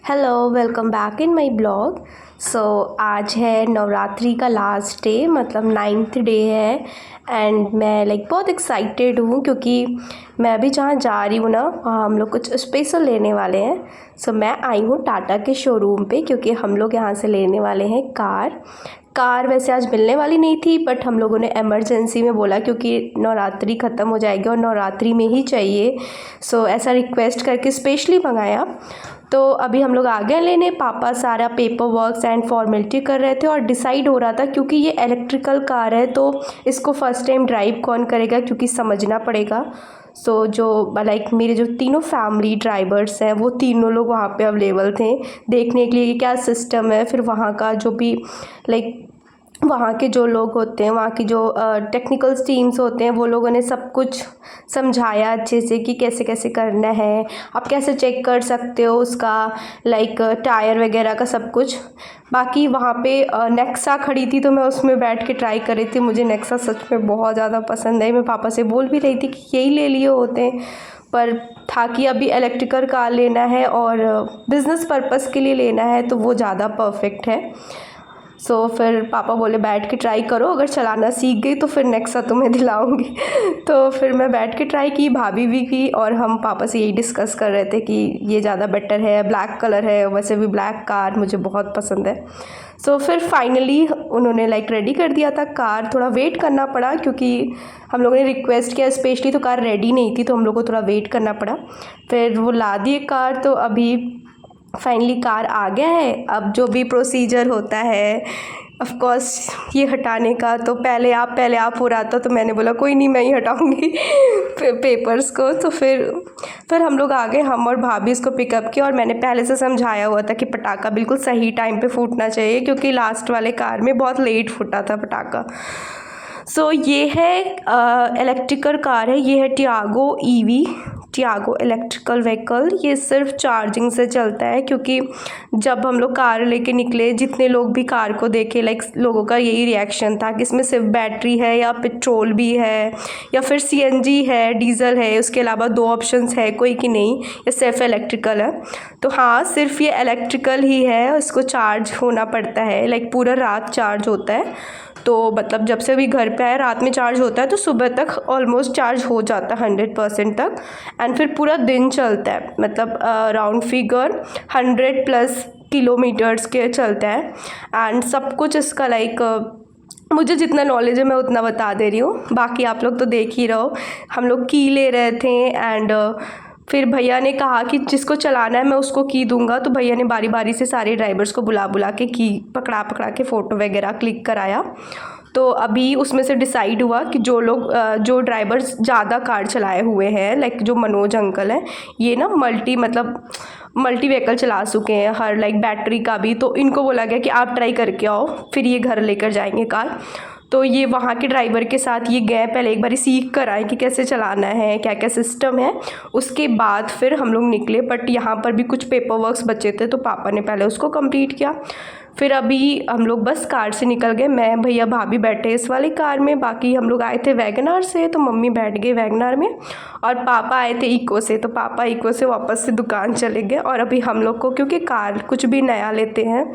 Hello, welcome back in my blog. So आज है नवरात्रि का लास्ट डे, मतलब 9th डे है। एंड मैं बहुत एक्साइटेड हूँ क्योंकि मैं अभी जहाँ जा रही हूँ ना, वहाँ हम लोग कुछ स्पेशल लेने वाले हैं। सो मैं आई हूँ टाटा के शोरूम पे क्योंकि हम लोग यहाँ से लेने वाले हैं कार वैसे आज मिलने वाली नहीं थी, बट हम लोगों ने इमरजेंसी में बोला क्योंकि नवरात्रि ख़त्म हो जाएगी और नवरात्रि में ही चाहिए। सो ऐसा रिक्वेस्ट करके स्पेशली मंगाया। तो अभी हम लोग आ गए लेने। पापा सारा पेपर वर्क्स एंड फॉर्मेलिटी कर रहे थे और डिसाइड हो रहा था क्योंकि ये इलेक्ट्रिकल कार है तो इसको फ़र्स्ट टाइम ड्राइव कौन करेगा, क्योंकि समझना पड़ेगा। सो जो मेरे जो तीनों फैमिली ड्राइवर्स हैं वो तीनों लोग वहाँ पे अवेलेबल थे देखने के लिए कि क्या सिस्टम है। फिर वहाँ का जो भी वहाँ के जो लोग होते हैं, वहाँ की जो टेक्निकल टीम्स होते हैं, वो लोगों ने सब कुछ समझाया अच्छे से कि कैसे कैसे करना है, आप कैसे चेक कर सकते हो उसका टायर वगैरह का सब कुछ। बाकी वहाँ पे नेक्सा खड़ी थी तो मैं उसमें बैठ के ट्राई कर रही थी। मुझे नेक्सा सच में बहुत ज़्यादा पसंद है। मैं पापा से बोल भी रही थी कि यही ले लिए होते हैं, पर था कि अभी इलेक्ट्रिकल कार लेना है और बिज़नेस पर्पस के लिए लेना है तो वो ज़्यादा परफेक्ट है। सो फिर पापा बोले बैठ के ट्राई करो, अगर चलाना सीख गई तो फिर नेक्सा तुम्हें दिलाऊंगी। तो फिर मैं बैठ के ट्राई की, भाभी भी की, और हम पापा से यही डिस्कस कर रहे थे कि ये ज़्यादा बेटर है, ब्लैक कलर है, वैसे भी ब्लैक कार मुझे बहुत पसंद है। सो फिर फाइनली उन्होंने रेडी कर दिया था कार। थोड़ा वेट करना पड़ा क्योंकि हम लोगों ने रिक्वेस्ट किया स्पेशली, तो कार रेडी नहीं थी तो हम लोग को थोड़ा वेट करना पड़ा। फिर वो ला दिए कार, तो अभी फाइनली कार आ गया है। अब जो भी प्रोसीजर होता है ऑफ कोर्स ये हटाने का, तो पहले आप हो रहा था तो मैंने बोला कोई नहीं, मैं ही हटाऊंगी पेपर्स को। तो फिर हम लोग आ गए, हम और भाभी इसको पिकअप किया। और मैंने पहले से समझाया हुआ था कि पटाखा बिल्कुल सही टाइम पे फूटना चाहिए क्योंकि लास्ट वाले कार में बहुत लेट फूटा था पटाखा। सो ये है इलेक्ट्रिकल कार है, ये है Tiago EV, Tiago electrical vehicle. ये सिर्फ चार्जिंग से चलता है क्योंकि जब हम लोग कार लेके निकले, जितने लोग भी कार को देखे लोगों का यही रिएक्शन था कि इसमें सिर्फ बैटरी है या पेट्रोल भी है या फिर सीएनजी है, डीजल है, उसके अलावा 2 ऑप्शंस है कोई कि नहीं, या सिर्फ इलेक्ट्रिकल है। तो हाँ, सिर्फ ये इलेक्ट्रिकल ही है, इसको चार्ज होना पड़ता है, पूरा रात चार्ज होता है। तो मतलब जब से भी घर पे आए रात में चार्ज होता है तो सुबह तक ऑलमोस्ट चार्ज हो जाता है 100% तक। एंड फिर पूरा दिन चलता है, मतलब राउंड फिगर 100+ किलोमीटर्स के चलता है। एंड सब कुछ इसका मुझे जितना नॉलेज है मैं उतना बता दे रही हूँ, बाकी आप लोग तो देख ही रहो। हम लोग की ले रहे थे एंड फिर भैया ने कहा कि जिसको चलाना है मैं उसको की दूंगा, तो भैया ने बारी बारी से सारे ड्राइवर्स को बुला बुला के की पकड़ा पकड़ा के फ़ोटो वगैरह क्लिक कराया। तो अभी उसमें से डिसाइड हुआ कि जो ड्राइवर्स ज़्यादा कार चलाए हुए हैं, जो मनोज अंकल हैं, ये ना मल्टी व्हीकल चला चुके हैं हर बैटरी का भी, तो इनको बोला गया कि आप ट्राई करके आओ, फिर ये घर लेकर जाएंगे कार। तो ये वहाँ के ड्राइवर के साथ ये गए, पहले एक बार सीख कर आए कि कैसे चलाना है, क्या क्या सिस्टम है, उसके बाद फिर हम लोग निकले। बट यहाँ पर भी कुछ पेपर वर्क्स बचे थे तो पापा ने पहले उसको कंप्लीट किया। फिर अभी हम लोग बस कार से निकल गए, मैं भैया भाभी बैठे इस वाली कार में, बाकी हम लोग आए थे वैगनार से तो मम्मी बैठ गए वैगनार में, और पापा आए थे इको से तो पापा इको से वापस से दुकान चले गए। और अभी हम लोग को, क्योंकि कार कुछ भी नया लेते हैं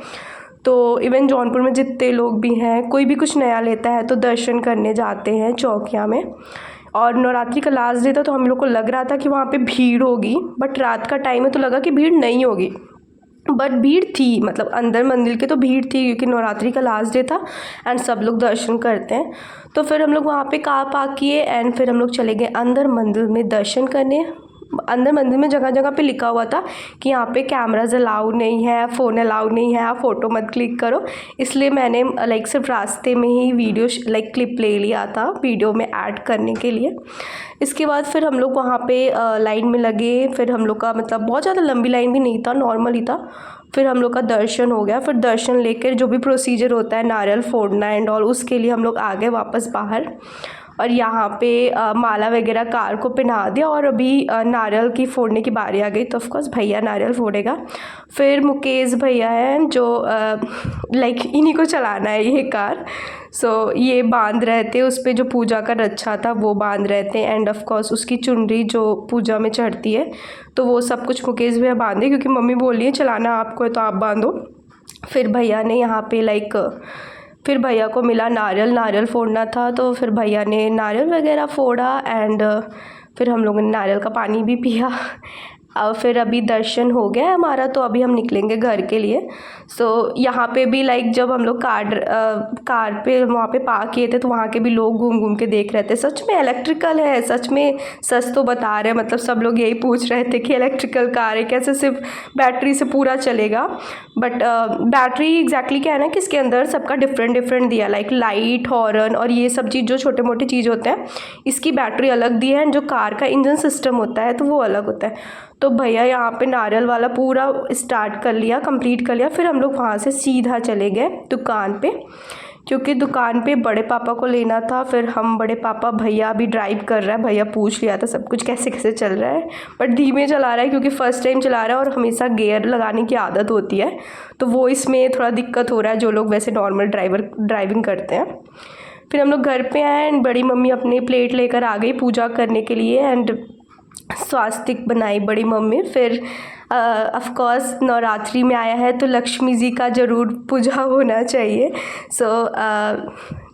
तो इवन जौनपुर में जितने लोग भी हैं, कोई भी कुछ नया लेता है तो दर्शन करने जाते हैं चौकिया में। और नवरात्रि का लास्ट डे था तो हम लोग को लग रहा था कि वहाँ पे भीड़ होगी, बट रात का टाइम है तो लगा कि भीड़ नहीं होगी, बट भीड़ थी, मतलब अंदर मंदिर के तो भीड़ थी क्योंकि नवरात्रि का लास्ट डे था एंड सब लोग दर्शन करते हैं। तो फिर हम लोग वहाँ पे कार पार्क किए एंड फिर हम लोग चले गए अंदर मंदिर में दर्शन करने। अंदर मंदिर में जगह जगह पे लिखा हुआ था कि यहाँ पे कैमराज अलाउड नहीं है, फ़ोन अलाउड नहीं है, आप फ़ोटो मत क्लिक करो, इसलिए मैंने सिर्फ रास्ते में ही वीडियो क्लिप ले लिया था वीडियो में ऐड करने के लिए। इसके बाद फिर हम लोग वहाँ पे लाइन में लगे। फिर हम लोग का मतलब बहुत ज़्यादा लंबी लाइन भी नहीं था, नॉर्मल ही था। फिर हम लोग का दर्शन हो गया। फिर दर्शन लेकर जो भी प्रोसीजर होता है नारियल फोड़ना एंड ऑल, उसके लिए हम लोग आ गए वापस बाहर। और यहाँ पे माला वगैरह कार को पहना दिया और अभी नारियल की फोड़ने की बारी आ गई। तो ऑफकोर्स भैया नारियल फोड़ेगा। फिर मुकेश भैया हैं जो लाइक इन्हीं को चलाना है ये कार। सो ये बांध रहे थे, उस पर जो पूजा का रच्छा था वो बांध रहे थे, एंड ऑफ कोर्स उसकी चुनरी जो पूजा में चढ़ती है तो वो सब कुछ मुकेश भैया बांधे, क्योंकि मम्मी बोल रही है चलाना आपको है तो आप बांधो। फिर भैया ने यहाँ पे लाइक फिर भैया को मिला नारियल फोड़ना था, तो फिर भैया ने नारियल वगैरह फोड़ा एंड फिर हम लोगों ने नारियल का पानी भी पिया। और फिर अभी दर्शन हो गया है हमारा, तो अभी हम निकलेंगे घर के लिए। सो यहाँ पे भी लाइक जब हम लोग कार पे वहाँ पे पार्क किए थे तो वहाँ के भी लोग घूम घूम के देख रहे थे। सच में इलेक्ट्रिकल है, सच में सच तो बता रहे हैं, मतलब सब लोग यही पूछ रहे थे कि इलेक्ट्रिकल कार है, कैसे सिर्फ बैटरी से पूरा चलेगा। बट बैटरी एग्जैक्टली क्या है ना कि इसके अंदर सबका डिफरेंट दिया, लाइक लाइट, हॉर्न और ये सब चीज़ जो छोटे मोटे चीज़ होते हैं इसकी बैटरी अलग दी है, जो कार का इंजन सिस्टम होता है तो वो अलग होता है। तो भैया यहाँ पे नारियल वाला पूरा स्टार्ट कर लिया, कंप्लीट कर लिया। फिर हम लोग वहाँ से सीधा चले गए दुकान पे, क्योंकि दुकान पे बड़े पापा को लेना था। फिर हम बड़े पापा, भैया अभी ड्राइव कर रहा है, भैया पूछ लिया था सब कुछ कैसे कैसे चल रहा है, बट धीमे चला रहा है क्योंकि फ़र्स्ट टाइम चला रहा है और हमेशा गियर लगाने की आदत होती है, तो वो इसमें थोड़ा दिक्कत हो रहा है जो लोग वैसे नॉर्मल ड्राइविंग करते हैं। फिर हम लोग घर पे आए एंड बड़ी मम्मी अपनी प्लेट लेकर आ गई पूजा करने के लिए, एंड स्वास्तिक बनाई बड़ी मम्मी। फिर ऑफ कोर्स नवरात्रि में आया है तो लक्ष्मी जी का ज़रूर पूजा होना चाहिए। सो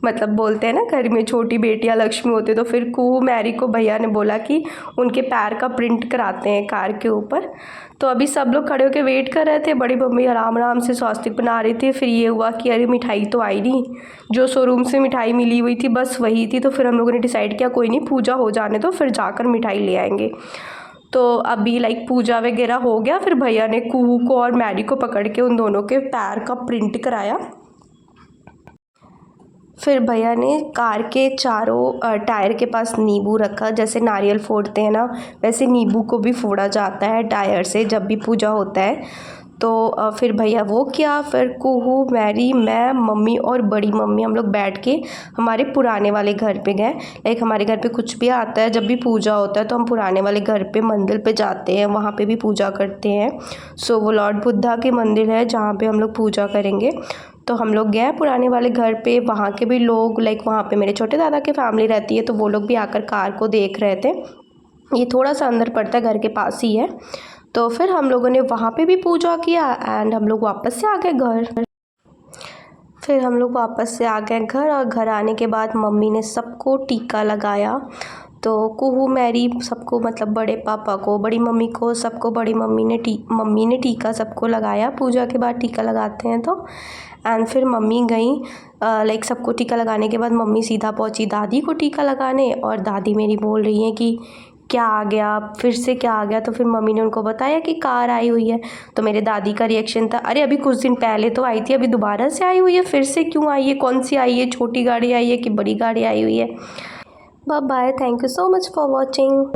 मतलब बोलते हैं ना घर में छोटी बेटियां लक्ष्मी होती, तो फिर कुहू मैरी को भैया ने बोला कि उनके पैर का प्रिंट कराते हैं कार के ऊपर। तो अभी सब लोग खड़े होकर वेट कर रहे थे, बड़ी मम्मी आराम से स्वास्तिक बना रही थी। फिर ये हुआ कि अरे मिठाई तो आई नहीं, जो शोरूम से मिठाई मिली हुई थी बस वही थी। तो फिर हम लोगों ने डिसाइड किया कोई नहीं, पूजा हो जाने दो फिर जाकर मिठाई ले आएंगे। तो अभी लाइक पूजा वगैरह हो गया, फिर भैया ने कुहू को और मैरी को पकड़ के उन दोनों के पैर का प्रिंट कराया। फिर भैया ने कार के चारों टायर के पास नींबू रखा, जैसे नारियल फोड़ते हैं ना वैसे नींबू को भी फोड़ा जाता है टायर से जब भी पूजा होता है। तो फिर भैया वो किया। फिर कुहू, मैरी, मैं, मम्मी और बड़ी मम्मी हम लोग बैठ के हमारे पुराने वाले घर पे गए। लाइक हमारे घर पे कुछ भी आता है, जब भी पूजा होता है तो हम पुराने वाले घर पे मंदिर पे जाते हैं, वहाँ पे भी पूजा करते हैं। सो वो लॉर्ड बुद्धा के मंदिर है जहाँ पे हम लोग पूजा करेंगे। तो हम लोग गए पुराने वाले घर पे, वहाँ के भी लोग लाइक वहाँ पे मेरे छोटे दादा की फैमिली रहती है तो वो लोग भी आकर कार को देख रहे थे। ये थोड़ा सा अंदर पड़ता है, घर के पास ही है। तो फिर हम लोगों ने वहाँ पे भी पूजा किया एंड हम लोग वापस से आ गए घर। फिर हम लोग वापस से आ गए घर, और घर आने के बाद मम्मी ने सबको टीका लगाया। तो कुहू, मैरी सबको, मतलब बड़े पापा को, बड़ी मम्मी को, सबको बड़ी मम्मी ने टीका सबको लगाया। पूजा के बाद टीका लगाते हैं तो। एंड फिर मम्मी गई लाइक सबको टीका लगाने के बाद मम्मी सीधा पहुंची दादी को टीका लगाने, और दादी मेरी बोल रही है कि क्या आ गया, फिर से क्या आ गया। तो फिर मम्मी ने उनको बताया कि कार आई हुई है। तो मेरे दादी का रिएक्शन था, अरे अभी कुछ दिन पहले तो आई थी, अभी दोबारा से आई हुई है, फिर से क्यों आई है, कौन सी आई है, छोटी गाड़ी आई है कि बड़ी गाड़ी आई हुई है। Bye bye, thank you so much for watching.